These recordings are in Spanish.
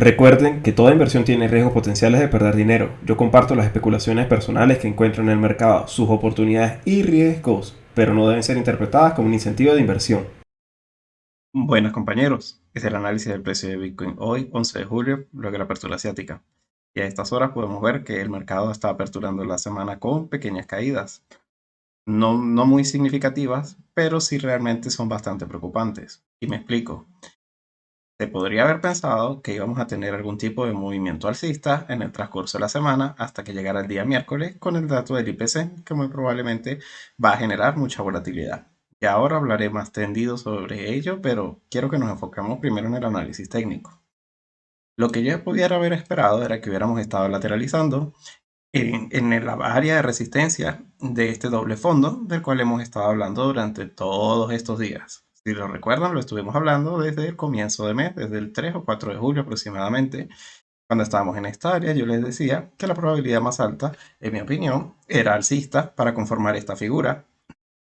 Recuerden que toda inversión tiene riesgos potenciales de perder dinero. Yo comparto las especulaciones personales que encuentro en el mercado, sus oportunidades y riesgos, pero no deben ser interpretadas como un incentivo de inversión. Buenas compañeros, es el análisis del precio de Bitcoin hoy, 11 de julio, luego de la apertura asiática. Y a estas horas podemos ver que el mercado está aperturando la semana con pequeñas caídas, no muy significativas, pero sí realmente son bastante preocupantes. Y me explico. Se podría haber pensado que íbamos a tener algún tipo de movimiento alcista en el transcurso de la semana hasta que llegara el día miércoles con el dato del IPC, que muy probablemente va a generar mucha volatilidad. Y ahora hablaré más tendido sobre ello, pero quiero que nos enfoquemos primero en el análisis técnico. Lo que yo pudiera haber esperado era que hubiéramos estado lateralizando en la área de resistencia de este doble fondo del cual hemos estado hablando durante todos estos días. Si lo recuerdan, lo estuvimos hablando desde el comienzo de mes, desde el 3 o 4 de julio aproximadamente. Cuando estábamos en esta área, yo les decía que la probabilidad más alta, en mi opinión, era alcista para conformar esta figura,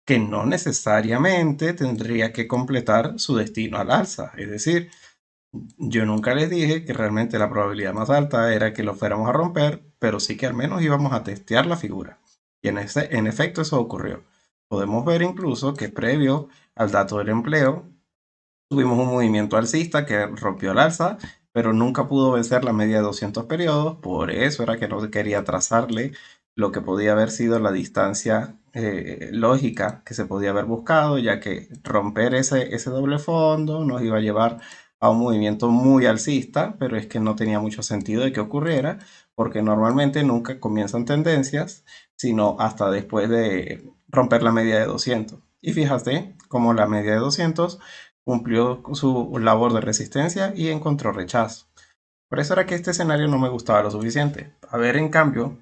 que no necesariamente tendría que completar su destino al alza. Es decir, yo nunca les dije que realmente la probabilidad más alta era que lo fuéramos a romper, pero sí que al menos íbamos a testear la figura. Y en efecto eso ocurrió. Podemos ver incluso que previo al dato del empleo, tuvimos un movimiento alcista que rompió el alza, pero nunca pudo vencer la media de 200 periodos. Por eso era que no quería trazarle lo que podía haber sido la distancia lógica que se podía haber buscado, ya que romper ese doble fondo nos iba a llevar a un movimiento muy alcista, pero es que no tenía mucho sentido de que ocurriera, porque normalmente nunca comienzan tendencias, sino hasta después de romper la media de 200. Y fíjate, como la media de 200 cumplió su labor de resistencia y encontró rechazo. Por eso era que este escenario no me gustaba lo suficiente. Haber, en cambio,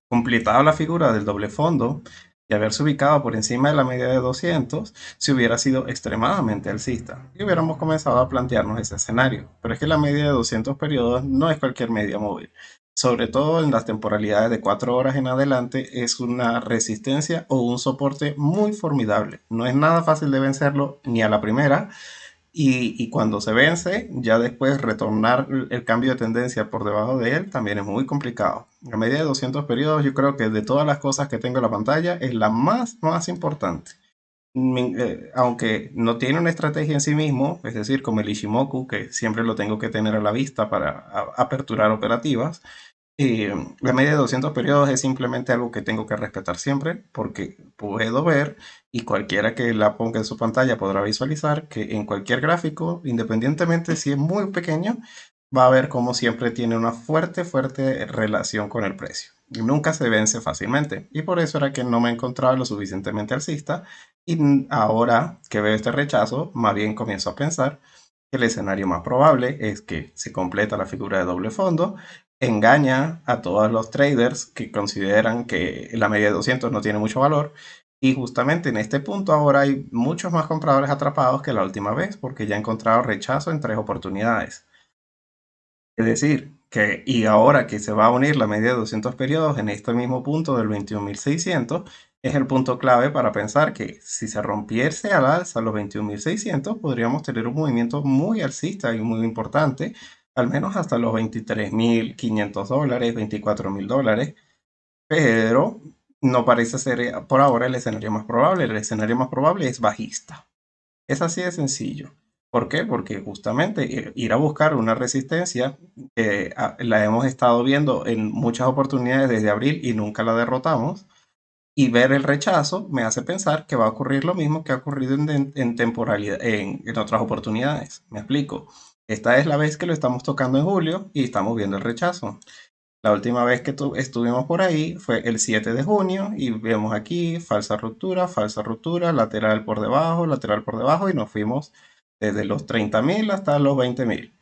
completado la figura del doble fondo y haberse ubicado por encima de la media de 200, si hubiera sido extremadamente alcista. Y hubiéramos comenzado a plantearnos ese escenario. Pero es que la media de 200 periodos no es cualquier media móvil. Sobre todo en las temporalidades de 4 horas en adelante, es una resistencia o un soporte muy formidable. No es nada fácil de vencerlo ni a la primera, y cuando se vence, ya después retornar el cambio de tendencia por debajo de él también es muy complicado. La media de 200 periodos, yo creo que de todas las cosas que tengo en la pantalla es la más importante. Aunque no tiene una estrategia en sí mismo, es decir, como el Ishimoku, que siempre lo tengo que tener a la vista para aperturar operativas, la media de 200 periodos es simplemente algo que tengo que respetar siempre porque puedo ver, y cualquiera que la ponga en su pantalla podrá visualizar, que en cualquier gráfico, independientemente si es muy pequeño, va a ver como siempre tiene una fuerte relación con el precio. Y nunca se vence fácilmente. Y por eso era que no me encontraba lo suficientemente alcista. Y ahora que veo este rechazo, más bien comienzo a pensar que el escenario más probable es que se completa la figura de doble fondo, engaña a todos los traders que consideran que la media de 200 no tiene mucho valor. Y justamente en este punto ahora hay muchos más compradores atrapados que la última vez porque ya he encontrado rechazo en 3 oportunidades. Es decir, que y ahora que se va a unir la media de 200 periodos en este mismo punto del 21.600, es el punto clave para pensar que si se rompiese al alza los 21.600, podríamos tener un movimiento muy alcista y muy importante, al menos hasta los $23.500, $24.000, pero no parece ser por ahora el escenario más probable. El escenario más probable es bajista. Es así de sencillo. ¿Por qué? Porque justamente ir a buscar una resistencia que la hemos estado viendo en muchas oportunidades desde abril y nunca la derrotamos, y ver el rechazo me hace pensar que va a ocurrir lo mismo que ha ocurrido en temporalidad, en otras oportunidades. Me explico. Esta es la vez que lo estamos tocando en julio y estamos viendo el rechazo. La última vez que estuvimos por ahí fue el 7 de junio y vemos aquí falsa ruptura, lateral por debajo, y nos fuimos desde los 30.000 hasta los 20.000.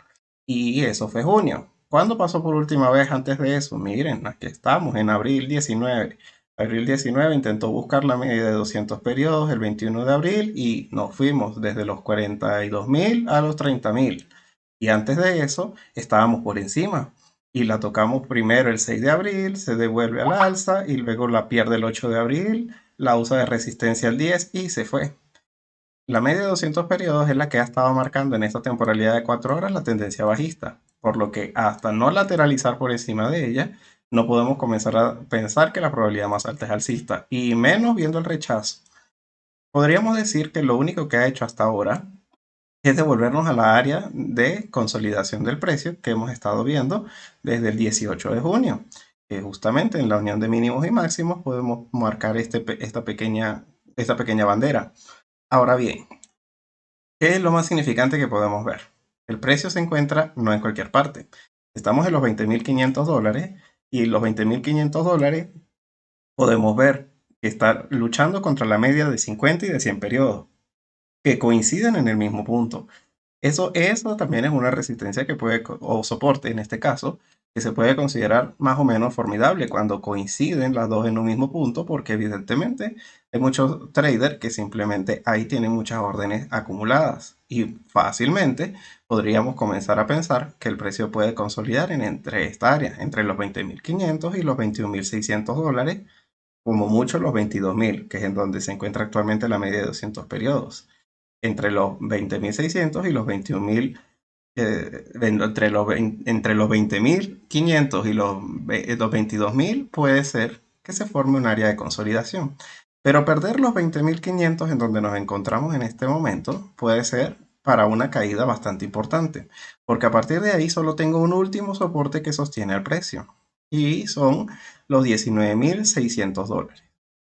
Y eso fue junio. ¿Cuándo pasó por última vez antes de eso? Miren, aquí estamos en abril 19. Abril 19 intentó buscar la media de 200 periodos el 21 de abril y nos fuimos desde los 42.000 a los 30.000. Y antes de eso estábamos por encima y la tocamos primero el 6 de abril, se devuelve al alza y luego la pierde el 8 de abril, la usa de resistencia el 10 y se fue. La media de 200 periodos es la que ha estado marcando en esta temporalidad de 4 horas la tendencia bajista, por lo que hasta no lateralizar por encima de ella, no podemos comenzar a pensar que la probabilidad más alta es alcista, y menos viendo el rechazo. Podríamos decir que lo único que ha hecho hasta ahora es devolvernos a la área de consolidación del precio que hemos estado viendo desde el 18 de junio, que justamente en la unión de mínimos y máximos podemos marcar esta pequeña bandera. Ahora bien, ¿qué es lo más significante que podemos ver? El precio se encuentra no en cualquier parte. Estamos en los 20.500 dólares y los 20.500 dólares podemos ver que está luchando contra la media de 50 y de 100 periodos, que coinciden en el mismo punto. Eso también es una resistencia que o soporte en este caso, que se puede considerar más o menos formidable cuando coinciden las dos en un mismo punto, porque evidentemente hay muchos traders que simplemente ahí tienen muchas órdenes acumuladas y fácilmente podríamos comenzar a pensar que el precio puede consolidar entre esta área, entre los 20.500 y los 21.600 dólares, como mucho los 22.000, que es en donde se encuentra actualmente la media de 200 periodos entre los 20.600 y los 21.000, entre los 20.500 y los 22.000 puede ser que se forme un área de consolidación. Pero perder los 20.500 en donde nos encontramos en este momento puede ser para una caída bastante importante, porque a partir de ahí solo tengo un último soporte que sostiene el precio y son los 19.600 dólares.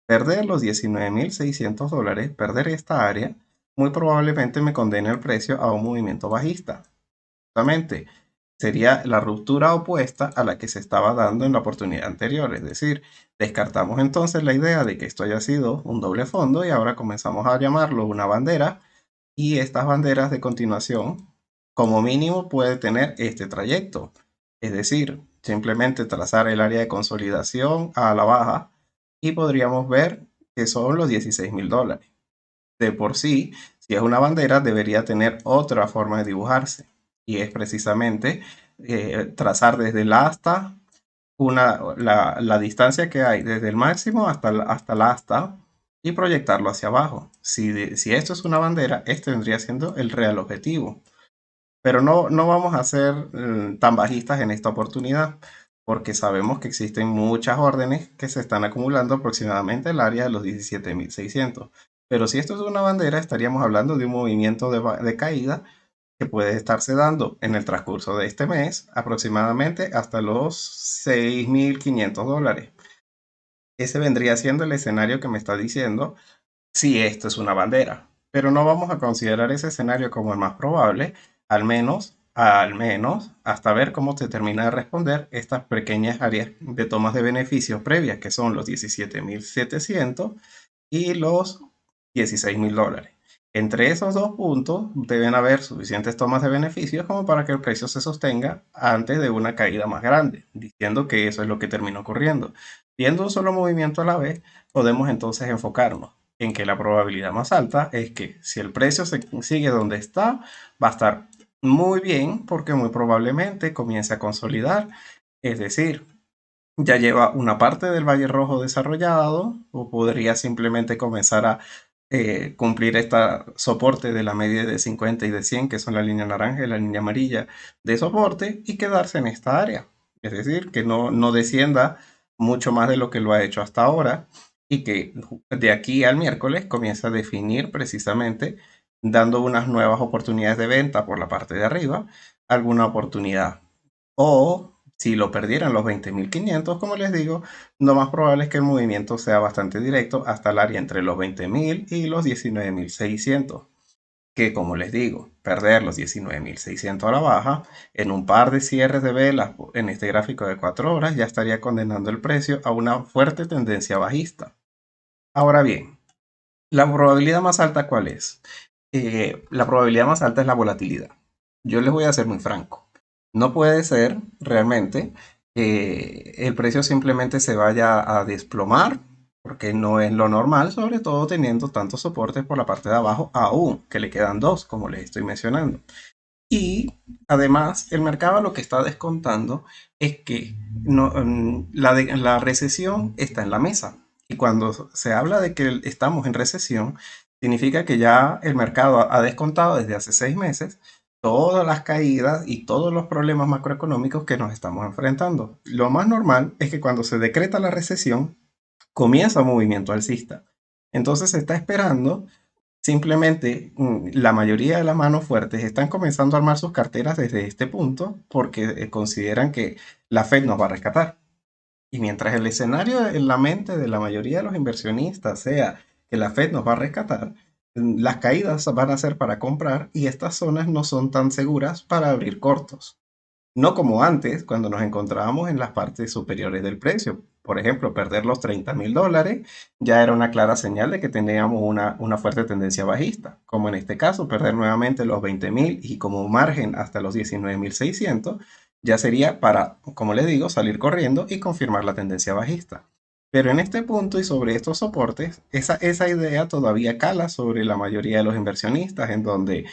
Perder los 19.600 dólares, perder esta área, muy probablemente me condene el precio a un movimiento bajista. Justamente sería la ruptura opuesta a la que se estaba dando en la oportunidad anterior. Es decir, descartamos entonces la idea de que esto haya sido un doble fondo y ahora comenzamos a llamarlo una bandera. Y estas banderas de continuación, como mínimo, puede tener este trayecto. Es decir, simplemente trazar el área de consolidación a la baja y podríamos ver que son los 16.000 dólares. De por sí, si es una bandera, debería tener otra forma de dibujarse. Y es precisamente trazar desde el asta la distancia que hay desde el máximo hasta la asta y proyectarlo hacia abajo. Si esto es una bandera, este vendría siendo el real objetivo. Pero no vamos a ser tan bajistas en esta oportunidad, porque sabemos que existen muchas órdenes que se están acumulando aproximadamente en el área de los 17.600. Pero si esto es una bandera, estaríamos hablando de un movimiento de caída que puede estarse dando en el transcurso de este mes aproximadamente hasta los 6.500 dólares. Ese vendría siendo el escenario que me está diciendo si esto es una bandera. Pero no vamos a considerar ese escenario como el más probable, al menos hasta ver cómo se termina de responder estas pequeñas áreas de tomas de beneficios previas, que son los 17.700 y los 16.000 dólares. Entre esos dos puntos deben haber suficientes tomas de beneficios como para que el precio se sostenga antes de una caída más grande, diciendo que eso es lo que termina ocurriendo. Viendo un solo movimiento a la vez, podemos entonces enfocarnos en que la probabilidad más alta es que si el precio sigue donde está, va a estar muy bien porque muy probablemente comience a consolidar, es decir, ya lleva una parte del Valle Rojo desarrollado o podría simplemente comenzar a cumplir este soporte de la media de 50 y de 100, que son la línea naranja y la línea amarilla de soporte, y quedarse en esta área. Es decir, que no descienda mucho más de lo que lo ha hecho hasta ahora y que de aquí al miércoles comience a definir precisamente, dando unas nuevas oportunidades de venta por la parte de arriba, alguna oportunidad. O si lo perdieran los 20.500, como les digo, lo más probable es que el movimiento sea bastante directo hasta el área entre los 20.000 y los 19.600. Que como les digo, perder los 19.600 a la baja en un par de cierres de velas en este gráfico de 4 horas ya estaría condenando el precio a una fuerte tendencia bajista. Ahora bien, ¿la probabilidad más alta cuál es? La probabilidad más alta es la volatilidad. Yo les voy a ser muy franco. No puede ser realmente que el precio simplemente se vaya a desplomar, porque no es lo normal, sobre todo teniendo tantos soportes por la parte de abajo, aún que le quedan dos, como les estoy mencionando. Y además, el mercado lo que está descontando es que la recesión está en la mesa. Y cuando se habla de que estamos en recesión, Significa que ya el mercado ha descontado desde hace 6 meses todas las caídas y todos los problemas macroeconómicos que nos estamos enfrentando. Lo más normal es que cuando se decreta la recesión, comienza un movimiento alcista. Entonces se está esperando. Simplemente la mayoría de las manos fuertes están comenzando a armar sus carteras desde este punto porque consideran que la Fed nos va a rescatar. Y mientras el escenario en la mente de la mayoría de los inversionistas sea que la Fed nos va a rescatar, las caídas van a ser para comprar y estas zonas no son tan seguras para abrir cortos. No como antes, cuando nos encontrábamos en las partes superiores del precio. Por ejemplo, perder los $30.000 ya era una clara señal de que teníamos una fuerte tendencia bajista. Como en este caso, perder nuevamente los 20.000 y como margen hasta los 19.600 ya sería para, como les digo, salir corriendo y confirmar la tendencia bajista. Pero en este punto y sobre estos soportes, esa idea todavía cala sobre la mayoría de los inversionistas, en donde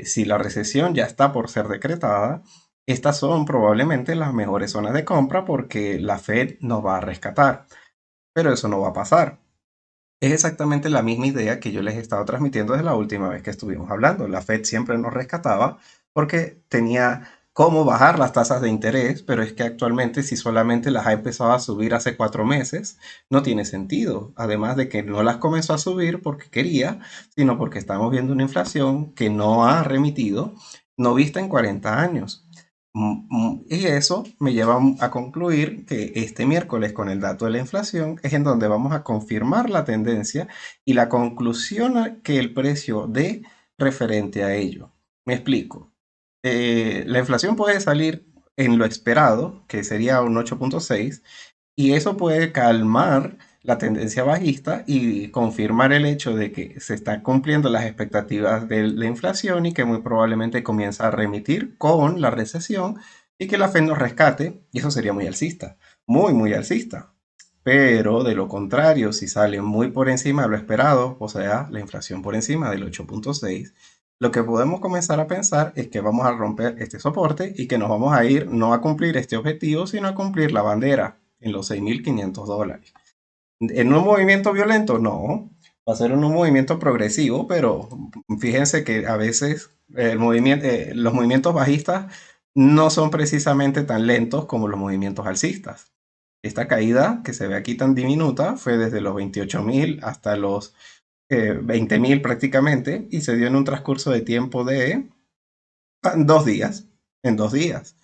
si la recesión ya está por ser decretada, estas son probablemente las mejores zonas de compra porque la Fed nos va a rescatar, pero eso no va a pasar. Es exactamente la misma idea que yo les he estado transmitiendo desde la última vez que estuvimos hablando. La Fed siempre nos rescataba porque tenía cómo bajar las tasas de interés, pero es que actualmente si solamente las ha empezado a subir hace 4 meses, no tiene sentido. Además de que no las comenzó a subir porque quería, sino porque estamos viendo una inflación que no ha remitido, no vista en 40 años. Y eso me lleva a concluir que este miércoles con el dato de la inflación es en donde vamos a confirmar la tendencia y la conclusión que el precio dé referente a ello. Me explico. La inflación puede salir en lo esperado, que sería un 8.6, y eso puede calmar la tendencia bajista y confirmar el hecho de que se están cumpliendo las expectativas de la inflación y que muy probablemente comienza a remitir con la recesión y que la Fed nos rescate, y eso sería muy alcista, muy, muy alcista. Pero de lo contrario, si sale muy por encima de lo esperado, o sea, la inflación por encima del 8.6, lo que podemos comenzar a pensar es que vamos a romper este soporte y que nos vamos a ir no a cumplir este objetivo, sino a cumplir la bandera en los $6.500. ¿En un movimiento violento? No. Va a ser un movimiento progresivo, pero fíjense que a veces los movimientos bajistas no son precisamente tan lentos como los movimientos alcistas. Esta caída que se ve aquí tan diminuta fue desde los 28.000 hasta los 20.000 prácticamente y se dio en un transcurso de tiempo de 2 días, en 2 días,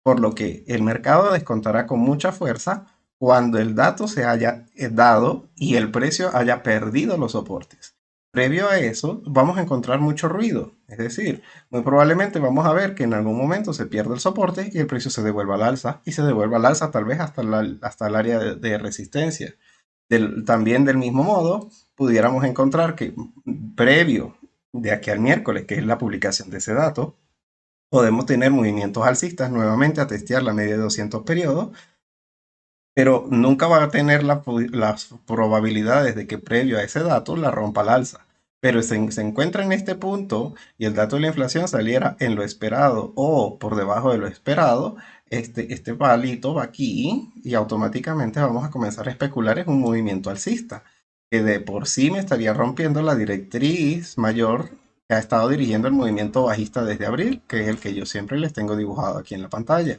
por lo que el mercado descontará con mucha fuerza cuando el dato se haya dado y el precio haya perdido los soportes. Previo a eso, vamos a encontrar mucho ruido, es decir, muy probablemente vamos a ver que en algún momento se pierde el soporte y el precio se devuelva al alza y se devuelva al alza tal vez hasta el área de resistencia. También del mismo modo, pudiéramos encontrar que previo de aquí al miércoles, que es la publicación de ese dato, podemos tener movimientos alcistas nuevamente a testear la media de 200 periodos, pero nunca va a tener las probabilidades de que previo a ese dato la rompa al alza. Pero se encuentra en este punto y el dato de la inflación saliera en lo esperado o por debajo de lo esperado, este palito va aquí y automáticamente vamos a comenzar a especular en un movimiento alcista, que de por sí me estaría rompiendo la directriz mayor que ha estado dirigiendo el movimiento bajista desde abril, que es el que yo siempre les tengo dibujado aquí en la pantalla,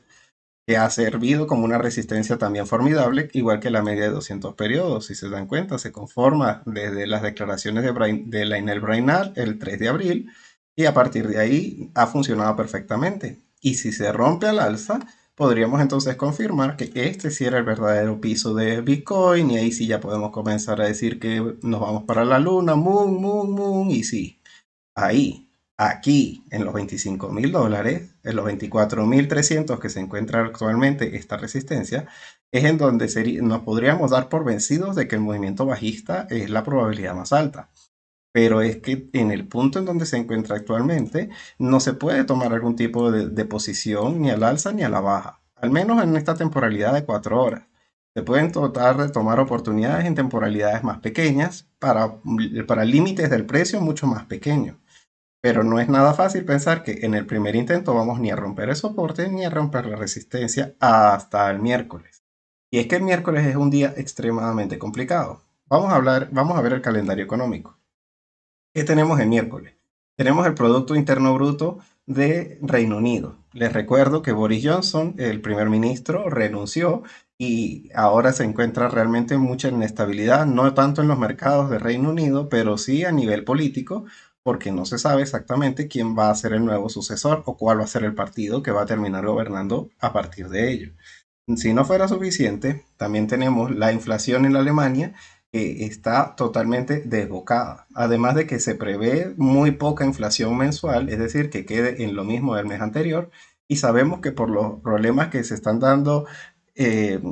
que ha servido como una resistencia también formidable, igual que la media de 200 periodos. Si se dan cuenta, se conforma desde las declaraciones de Lainel Brainard el 3 de abril y a partir de ahí ha funcionado perfectamente. Y si se rompe al alza, podríamos entonces confirmar que este sí era el verdadero piso de Bitcoin y ahí sí ya podemos comenzar a decir que nos vamos para la luna, moon, moon, moon, y sí, ahí, aquí, en los $25.000, en los 24.300 que se encuentra actualmente esta resistencia, es en donde nos podríamos dar por vencidos de que el movimiento bajista es la probabilidad más alta. Pero es que en el punto en donde se encuentra actualmente, no se puede tomar algún tipo de posición ni al alza ni a la baja, al menos en esta temporalidad de 4 horas. Se pueden tratar de tomar oportunidades en temporalidades más pequeñas para límites del precio mucho más pequeños. Pero no es nada fácil pensar que en el primer intento vamos ni a romper el soporte ni a romper la resistencia hasta el miércoles. Y es que el miércoles es un día extremadamente complicado. Vamos a ver el calendario económico. ¿Qué tenemos el miércoles? Tenemos el Producto Interno Bruto de Reino Unido. Les recuerdo que Boris Johnson, el primer ministro, renunció y ahora se encuentra realmente mucha inestabilidad, no tanto en los mercados de Reino Unido, pero sí a nivel político, porque no se sabe exactamente quién va a ser el nuevo sucesor o cuál va a ser el partido que va a terminar gobernando a partir de ello. Si no fuera suficiente, también tenemos la inflación en Alemania, que está totalmente desbocada. Además de que se prevé muy poca inflación mensual, es decir, que quede en lo mismo del mes anterior. Y sabemos que por los problemas que se están dando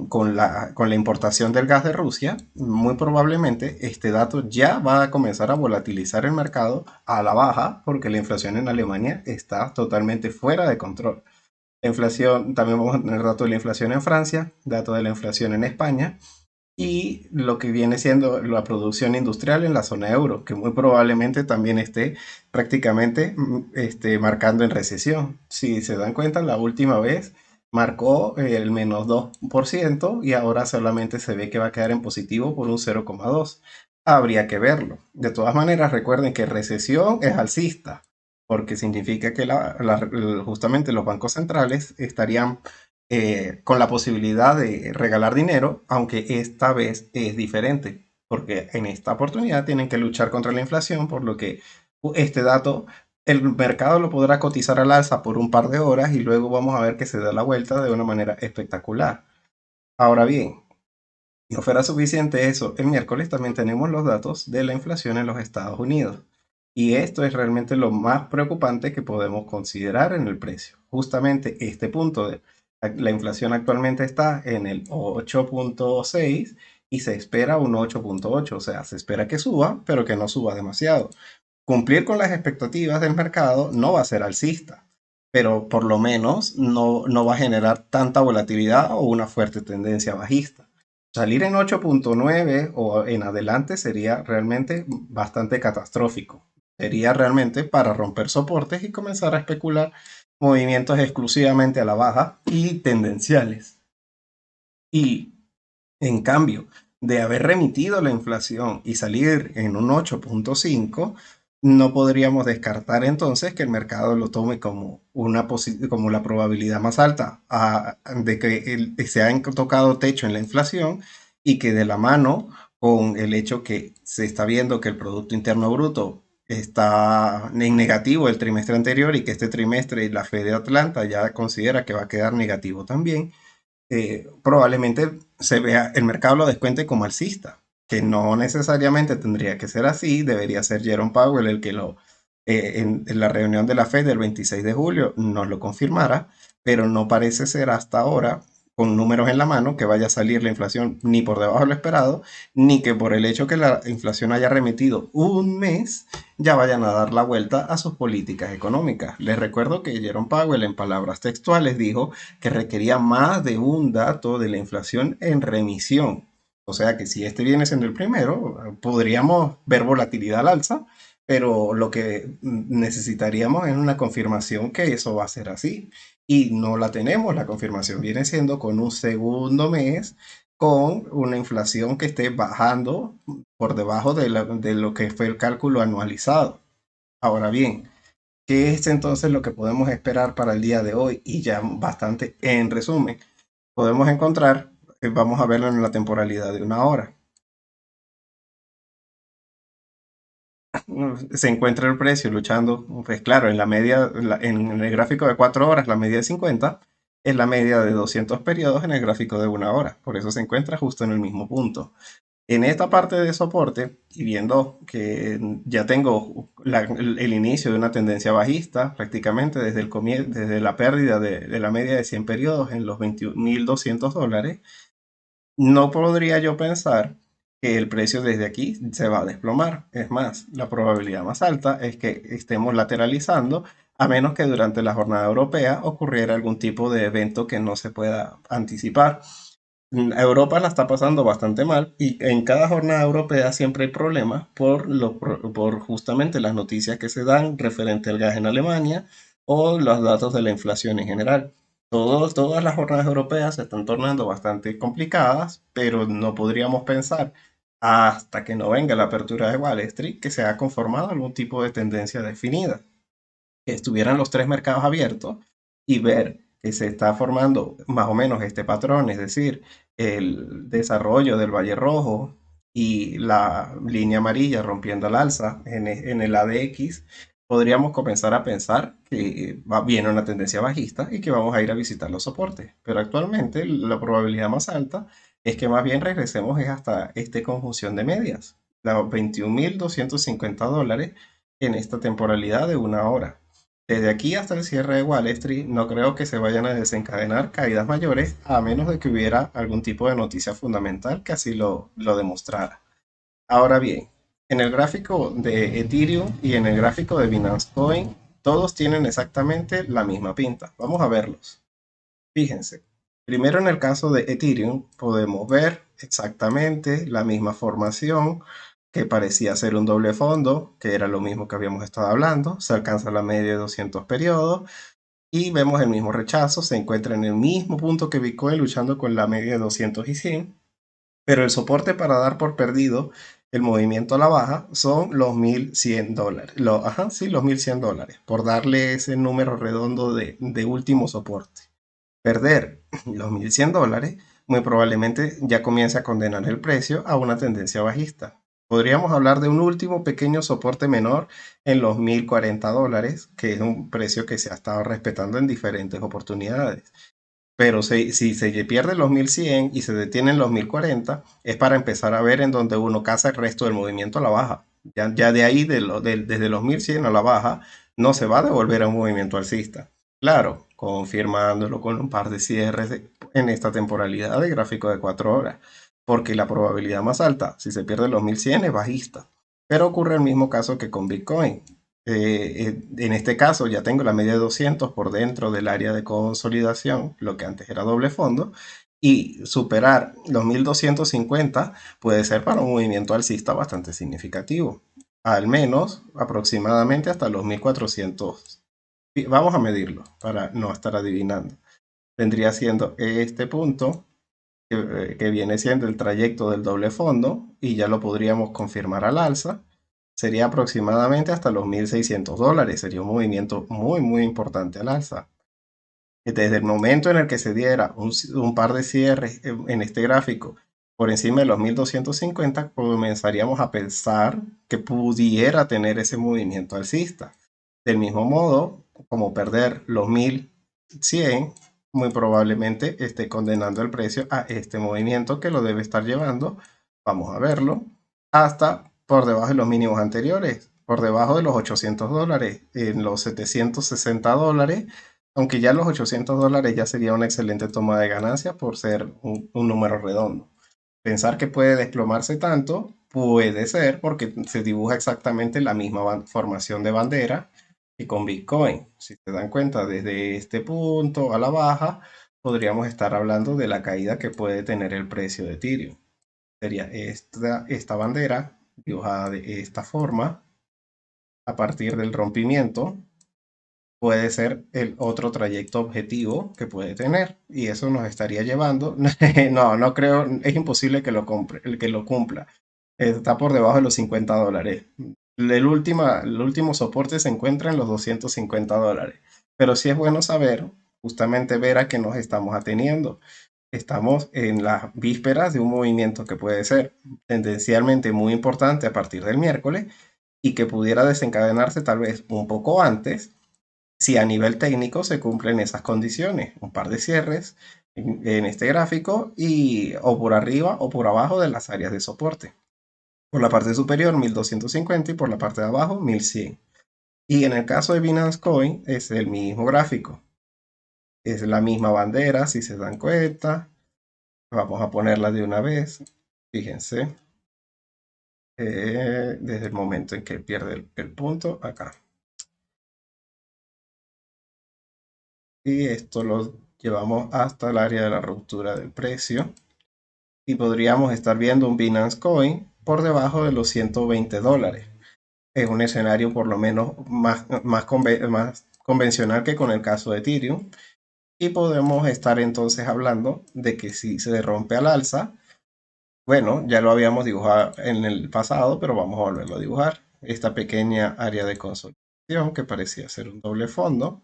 con la importación del gas de Rusia, muy probablemente este dato ya va a comenzar a volatilizar el mercado a la baja, porque la inflación en Alemania está totalmente fuera de control. La inflación, también vamos a tener datos de la inflación en Francia, datos de la inflación en España y lo que viene siendo la producción industrial en la zona euro, que muy probablemente también esté prácticamente marcando en recesión. Si se dan cuenta, la última vez marcó el menos 2% y ahora solamente se ve que va a quedar en positivo por un 0,2. Habría que verlo. De todas maneras, recuerden que recesión es alcista, porque significa que justamente los bancos centrales estarían con la posibilidad de regalar dinero, aunque esta vez es diferente, porque en esta oportunidad tienen que luchar contra la inflación, por lo que este dato el mercado lo podrá cotizar al alza por un par de horas y luego vamos a ver que se da la vuelta de una manera espectacular. Ahora bien, si no fuera suficiente eso, el miércoles también tenemos los datos de la inflación en los Estados Unidos. Y esto es realmente lo más preocupante que podemos considerar en el precio. Justamente este punto de la inflación actualmente está en el 8,6 y se espera un 8,8. O sea, se espera que suba, pero que no suba demasiado. Cumplir con las expectativas del mercado no va a ser alcista, pero por lo menos no va a generar tanta volatilidad o una fuerte tendencia bajista. Salir en 8,9 o en adelante sería realmente bastante catastrófico. Sería realmente para romper soportes y comenzar a especular movimientos exclusivamente a la baja y tendenciales. Y en cambio, de haber remitido la inflación y salir en un 8,5, no podríamos descartar entonces que el mercado lo tome como, como la probabilidad más alta de que se ha tocado techo en la inflación y que de la mano con el hecho que se está viendo que el Producto Interno Bruto está en negativo el trimestre anterior y que este trimestre la Fed de Atlanta ya considera que va a quedar negativo también, probablemente se vea, el mercado lo descuente como alcista, que no necesariamente tendría que ser así, debería ser Jerome Powell el que en la reunión de la Fed del 26 de julio nos lo confirmara, pero no parece ser hasta ahora, con números en la mano, que vaya a salir la inflación ni por debajo de lo esperado, ni que por el hecho que la inflación haya remitido un mes, ya vayan a dar la vuelta a sus políticas económicas. Les recuerdo que Jerome Powell, en palabras textuales, dijo que requería más de un dato de la inflación en remisión. O sea que si este viene siendo el primero, podríamos ver volatilidad al alza, pero lo que necesitaríamos es una confirmación que eso va a ser así. Y no la tenemos, la confirmación viene siendo con un segundo mes con una inflación que esté bajando por debajo de lo que fue el cálculo anualizado. Ahora bien, ¿qué es entonces lo que podemos esperar para el día de hoy? Y ya bastante en resumen, podemos encontrar, vamos a verlo en la temporalidad de una hora. Se encuentra el precio luchando, pues claro, en la media, en el gráfico de 4 horas, la media de 50 es la media de 200 periodos en el gráfico de una hora. Por eso se encuentra justo en el mismo punto. En esta parte de soporte, y viendo que ya tengo el inicio de una tendencia bajista, prácticamente desde la pérdida de la media de 100 periodos en los $21,200, no podría yo pensar que el precio desde aquí se va a desplomar. Es más, la probabilidad más alta es que estemos lateralizando, a menos que durante la jornada europea ocurriera algún tipo de evento que no se pueda anticipar. Europa la está pasando bastante mal y en cada jornada europea siempre hay problemas por justamente las noticias que se dan referente al gas en Alemania o los datos de la inflación en general. Todas las jornadas europeas se están tornando bastante complicadas, pero no podríamos pensar hasta que no venga la apertura de Wall Street, que se ha conformado algún tipo de tendencia definida, que estuvieran los tres mercados abiertos y ver que se está formando más o menos este patrón, es decir, el desarrollo del Valle Rojo y la línea amarilla rompiendo al alza en el ADX, podríamos comenzar a pensar que viene una tendencia bajista y que vamos a ir a visitar los soportes. Pero actualmente la probabilidad más alta es que más bien regresemos es hasta esta conjunción de medias, los $21.250 en esta temporalidad de una hora. Desde aquí hasta el cierre de Wall Street, no creo que se vayan a desencadenar caídas mayores, a menos de que hubiera algún tipo de noticia fundamental que así lo demostrara. Ahora bien, en el gráfico de Ethereum y en el gráfico de Binance Coin, todos tienen exactamente la misma pinta. Vamos a verlos. Fíjense, primero en el caso de Ethereum podemos ver exactamente la misma formación que parecía ser un doble fondo, que era lo mismo que habíamos estado hablando. Se alcanza la media de 200 periodos y vemos el mismo rechazo, se encuentra en el mismo punto que Bitcoin luchando con la media de 200 y 100, pero el soporte para dar por perdido el movimiento a la baja son los $1.100. Sí, los $1.100, por darle ese número redondo de último soporte. Perder los $1.100 muy probablemente ya comience a condenar el precio a una tendencia bajista. Podríamos hablar de un último pequeño soporte menor en los $1.040, que es un precio que se ha estado respetando en diferentes oportunidades. Pero si se pierden los 1.100 y se detienen los 1.040, es para empezar a ver en donde uno caza el resto del movimiento a la baja. Ya de ahí, desde los 1.100 a la baja, no se va a devolver a un movimiento alcista. Claro, confirmándolo con un par de cierres en esta temporalidad de gráfico de 4 horas, porque la probabilidad más alta, si se pierde los 1.100, es bajista. Pero ocurre el mismo caso que con Bitcoin. En este caso ya tengo la media de 200 por dentro del área de consolidación, lo que antes era doble fondo, y superar los 1.250 puede ser para un movimiento alcista bastante significativo, al menos aproximadamente hasta los 1.400. Vamos a medirlo para no estar adivinando. Vendría siendo este punto que viene siendo el trayecto del doble fondo y ya lo podríamos confirmar al alza. Sería aproximadamente hasta los $1.600. Sería un movimiento muy, muy importante al alza. Desde el momento en el que se diera un par de cierres en este gráfico por encima de los 1.250, comenzaríamos a pensar que pudiera tener ese movimiento alcista. Del mismo modo, como perder los 1.100, muy probablemente esté condenando el precio a este movimiento que lo debe estar llevando, vamos a verlo, hasta por debajo de los mínimos anteriores, por debajo de los $800, en los $760, aunque ya los $800 ya sería una excelente toma de ganancia por ser un número redondo. Pensar que puede desplomarse tanto puede ser porque se dibuja exactamente la misma formación de bandera que con Bitcoin. Si se dan cuenta, desde este punto a la baja, podríamos estar hablando de la caída que puede tener el precio de Ethereum. Sería esta bandera dibujada de esta forma a partir del rompimiento. Puede ser el otro trayecto objetivo que puede tener y eso nos estaría llevando. No creo, es imposible que que lo cumpla. Está por debajo de los $50. El último soporte se encuentra en los $250. Pero sí es bueno saber, justamente ver a qué nos estamos ateniendo. Estamos en las vísperas de un movimiento que puede ser tendencialmente muy importante a partir del miércoles y que pudiera desencadenarse tal vez un poco antes si a nivel técnico se cumplen esas condiciones. Un par de cierres en este gráfico y o por arriba o por abajo de las áreas de soporte. Por la parte superior 1.250 y por la parte de abajo 1.100. Y en el caso de Binance Coin es el mismo gráfico. Es la misma bandera, si se dan cuenta. Vamos a ponerla de una vez. Fíjense. Desde el momento en que pierde el punto, acá. Y esto lo llevamos hasta el área de la ruptura del precio. Y podríamos estar viendo un Binance Coin por debajo de los $120. Es un escenario por lo menos más convencional que con el caso de Ethereum. Y podemos estar entonces hablando de que si se rompe al alza, Bueno, ya lo habíamos dibujado en el pasado, pero vamos a volverlo a dibujar. Esta pequeña área de consolidación que parecía ser un doble fondo,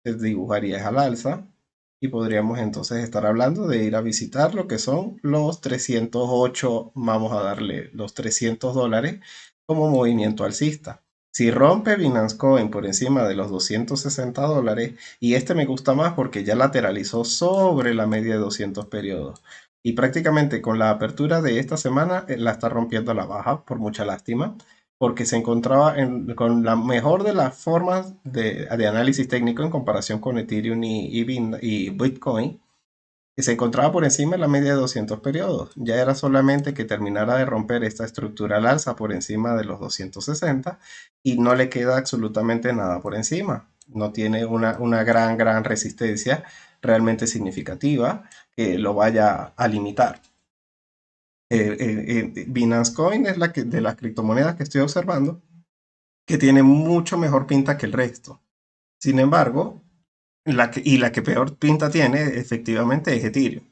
se dibujaría al alza y podríamos entonces estar hablando de ir a visitar lo que son los 308, vamos a darle los $300 como movimiento alcista. Si rompe Binance Coin por encima de los $260, y este me gusta más porque ya lateralizó sobre la media de 200 periodos. Y prácticamente con la apertura de esta semana la está rompiendo a la baja, por mucha lástima, porque se encontraba con la mejor de las formas de análisis técnico en comparación con Ethereum y Bitcoin, y se encontraba por encima de la media de 200 periodos. Ya era solamente que terminara de romper esta estructura al alza por encima de los 260 y no le queda absolutamente nada por encima. No tiene una gran resistencia realmente significativa que lo vaya a limitar. Binance Coin es de las criptomonedas que estoy observando que tiene mucho mejor pinta que el resto. Sin embargo, la que peor pinta tiene efectivamente es Ethereum.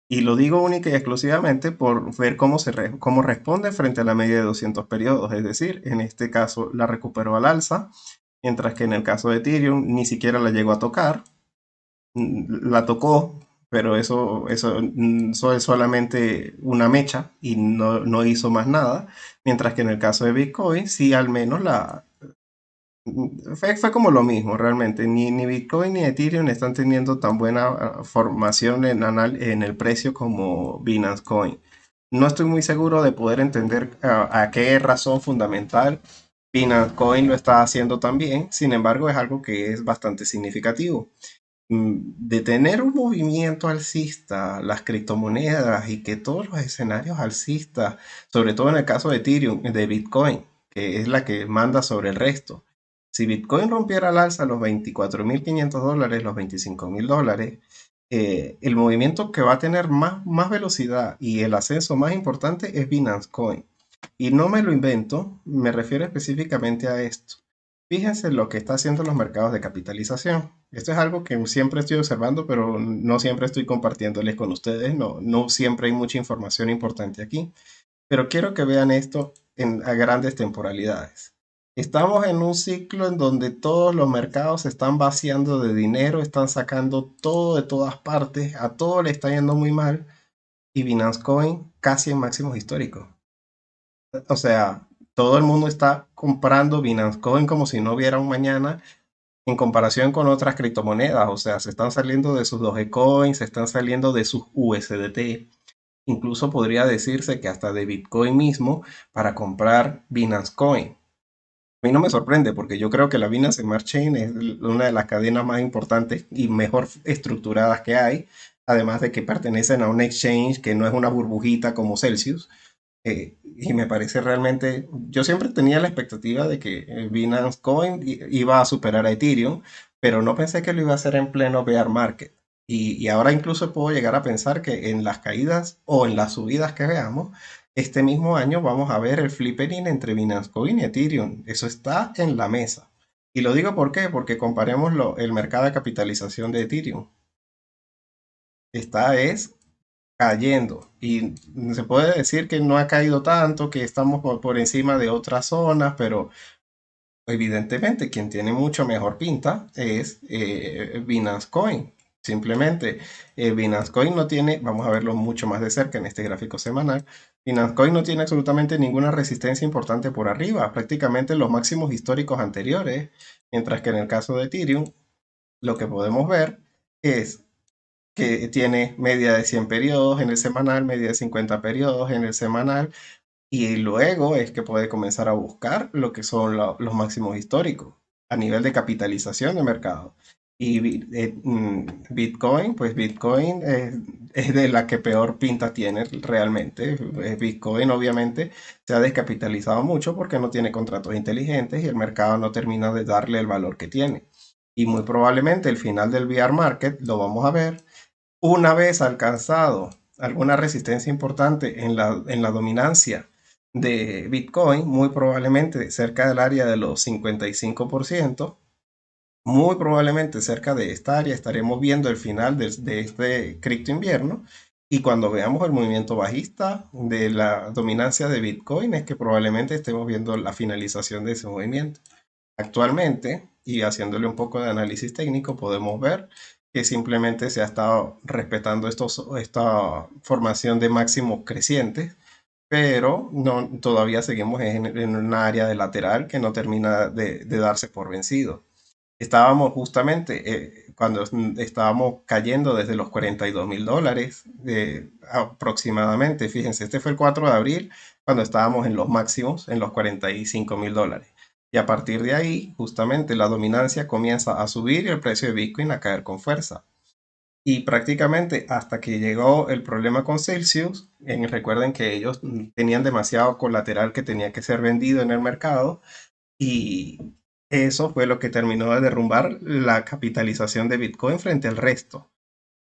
Y lo digo única y exclusivamente por ver cómo responde frente a la media de 200 periodos. Es decir, en este caso la recuperó al alza, mientras que en el caso de Ethereum ni siquiera la llegó a tocar. La tocó, pero eso es solamente una mecha y no hizo más nada. Mientras que en el caso de Bitcoin, sí al menos fue como lo mismo realmente. Ni Bitcoin ni Ethereum están teniendo tan buena formación en el precio como Binance Coin. No estoy muy seguro de poder entender a qué razón fundamental Binance Coin lo está haciendo también. Sin embargo, es algo que es bastante significativo. De tener un movimiento alcista, las criptomonedas y que todos los escenarios alcistas, sobre todo en el caso de Ethereum, de Bitcoin, que es la que manda sobre el resto. Si Bitcoin rompiera al alza los $24.500, los $25.000, el movimiento que va a tener más velocidad y el ascenso más importante es Binance Coin. Y no me lo invento, me refiero específicamente a esto. Fíjense lo que está haciendo los mercados de capitalización. Esto es algo que siempre estoy observando, pero no siempre estoy compartiéndoles con ustedes. No siempre hay mucha información importante aquí. Pero quiero que vean esto a grandes temporalidades. Estamos en un ciclo en donde todos los mercados se están vaciando de dinero, están sacando todo de todas partes, a todo le está yendo muy mal y Binance Coin casi en máximos históricos. O sea, todo el mundo está comprando Binance Coin como si no hubiera un mañana en comparación con otras criptomonedas. O sea, se están saliendo de sus Dogecoin, se están saliendo de sus USDT. Incluso podría decirse que hasta de Bitcoin mismo para comprar Binance Coin. A mí no me sorprende porque yo creo que la Binance Smart Chain es una de las cadenas más importantes y mejor estructuradas que hay. Además de que pertenecen a un exchange que no es una burbujita como Celsius. Y me parece realmente, yo siempre tenía la expectativa de que Binance Coin iba a superar a Ethereum, pero no pensé que lo iba a hacer en pleno bear market. Y ahora incluso puedo llegar a pensar que en las caídas o en las subidas que veamos, este mismo año vamos a ver el flippering entre Binance Coin y Ethereum. Eso está en la mesa. Y lo digo ¿por qué? Porque comparemos el mercado de capitalización de Ethereum. Esta es cayendo y se puede decir que no ha caído tanto, que estamos por encima de otras zonas, pero evidentemente quien tiene mucho mejor pinta es Binance Coin. Simplemente Binance Coin no tiene, vamos a verlo mucho más de cerca en este gráfico semanal, Binance Coin no tiene absolutamente ninguna resistencia importante por arriba, prácticamente los máximos históricos anteriores, mientras que en el caso de Ethereum lo que podemos ver es que tiene media de 100 periodos en el semanal, media de 50 periodos en el semanal, y luego es que puede comenzar a buscar lo que son los máximos históricos a nivel de capitalización de mercado. Y Bitcoin, pues Bitcoin es de la que peor pinta tiene realmente. Bitcoin obviamente se ha descapitalizado mucho porque no tiene contratos inteligentes y el mercado no termina de darle el valor que tiene. Y muy probablemente el final del bear market lo vamos a ver una vez alcanzado alguna resistencia importante en la dominancia de Bitcoin, muy probablemente cerca del área de los 55%, muy probablemente cerca de esta área estaremos viendo el final de este cripto invierno Y cuando veamos el movimiento bajista de la dominancia de Bitcoin es que probablemente estemos viendo la finalización de ese movimiento. Actualmente, y haciéndole un poco de análisis técnico, podemos ver que simplemente se ha estado respetando esta formación de máximos crecientes, pero no, todavía seguimos en un área de lateral que no termina de darse por vencido. Estábamos justamente cuando estábamos cayendo desde los $42.000 aproximadamente. Fíjense, este fue el 4 de abril cuando estábamos en los máximos, en los $45.000. Y a partir de ahí, justamente la dominancia comienza a subir y el precio de Bitcoin a caer con fuerza. Y prácticamente hasta que llegó el problema con Celsius, recuerden que ellos tenían demasiado colateral que tenía que ser vendido en el mercado y eso fue lo que terminó de derrumbar la capitalización de Bitcoin frente al resto.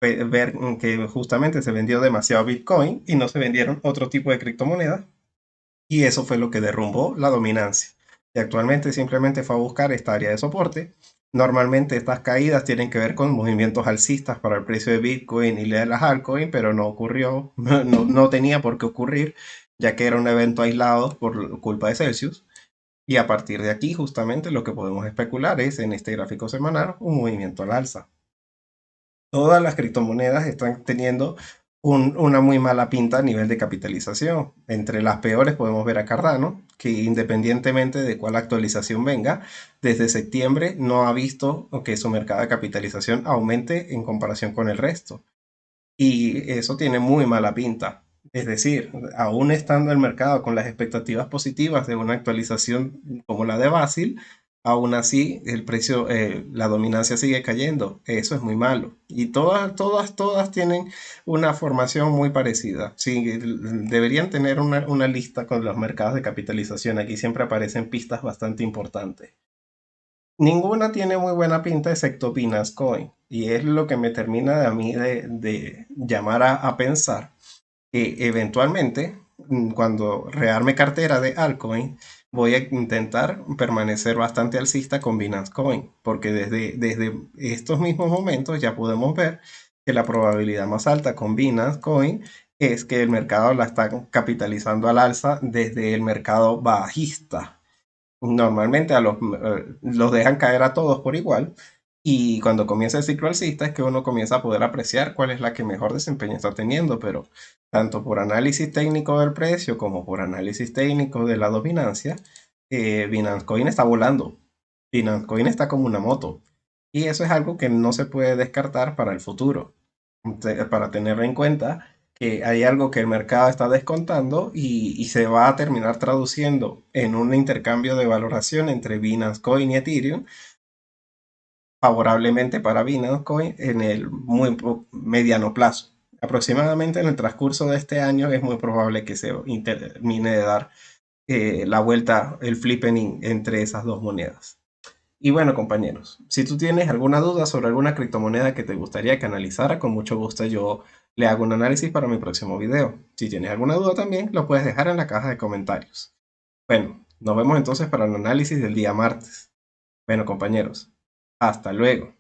Ver que justamente se vendió demasiado Bitcoin y no se vendieron otro tipo de criptomonedas y eso fue lo que derrumbó la dominancia. Y actualmente simplemente fue a buscar esta área de soporte. Normalmente estas caídas tienen que ver con movimientos alcistas para el precio de Bitcoin y de las altcoins, pero no ocurrió, no tenía por qué ocurrir, ya que era un evento aislado por culpa de Celsius. Y a partir de aquí, justamente lo que podemos especular es en este gráfico semanal un movimiento al alza. Todas las criptomonedas están teniendo una muy mala pinta a nivel de capitalización. Entre las peores podemos ver a Cardano, que independientemente de cuál actualización venga, desde septiembre no ha visto que su mercado de capitalización aumente en comparación con el resto. Y eso tiene muy mala pinta. Es decir, aún estando el mercado con las expectativas positivas de una actualización como la de Basil, aún así el precio, la dominancia sigue cayendo. Eso es muy malo. Y todas tienen una formación muy parecida. Sí, deberían tener una lista con los mercados de capitalización. Aquí siempre aparecen pistas bastante importantes. Ninguna tiene muy buena pinta excepto Binance Coin. Y es lo que me termina a mí de llamar a pensar que eventualmente, cuando rearme cartera de altcoin, voy a intentar permanecer bastante alcista con Binance Coin. Porque desde estos mismos momentos ya podemos ver que la probabilidad más alta con Binance Coin es que el mercado la está capitalizando al alza desde el mercado bajista. Normalmente los dejan caer a todos por igual y cuando comienza el ciclo alcista es que uno comienza a poder apreciar cuál es la que mejor desempeño está teniendo, pero tanto por análisis técnico del precio como por análisis técnico de la dominancia, Binance Coin está volando. Binance Coin está como una moto y eso es algo que no se puede descartar para el futuro. Para tener en cuenta que hay algo que el mercado está descontando y se va a terminar traduciendo en un intercambio de valoración entre Binance Coin y Ethereum, favorablemente para Binance Coin en el muy mediano plazo. Aproximadamente en el transcurso de este año es muy probable que se termine de dar la vuelta, el flipping entre esas dos monedas. Y bueno, compañeros, si tú tienes alguna duda sobre alguna criptomoneda que te gustaría que analizara, con mucho gusto yo le hago un análisis para mi próximo video. Si tienes alguna duda también, lo puedes dejar en la caja de comentarios. Bueno, nos vemos entonces para el análisis del día martes. Bueno, compañeros, hasta luego.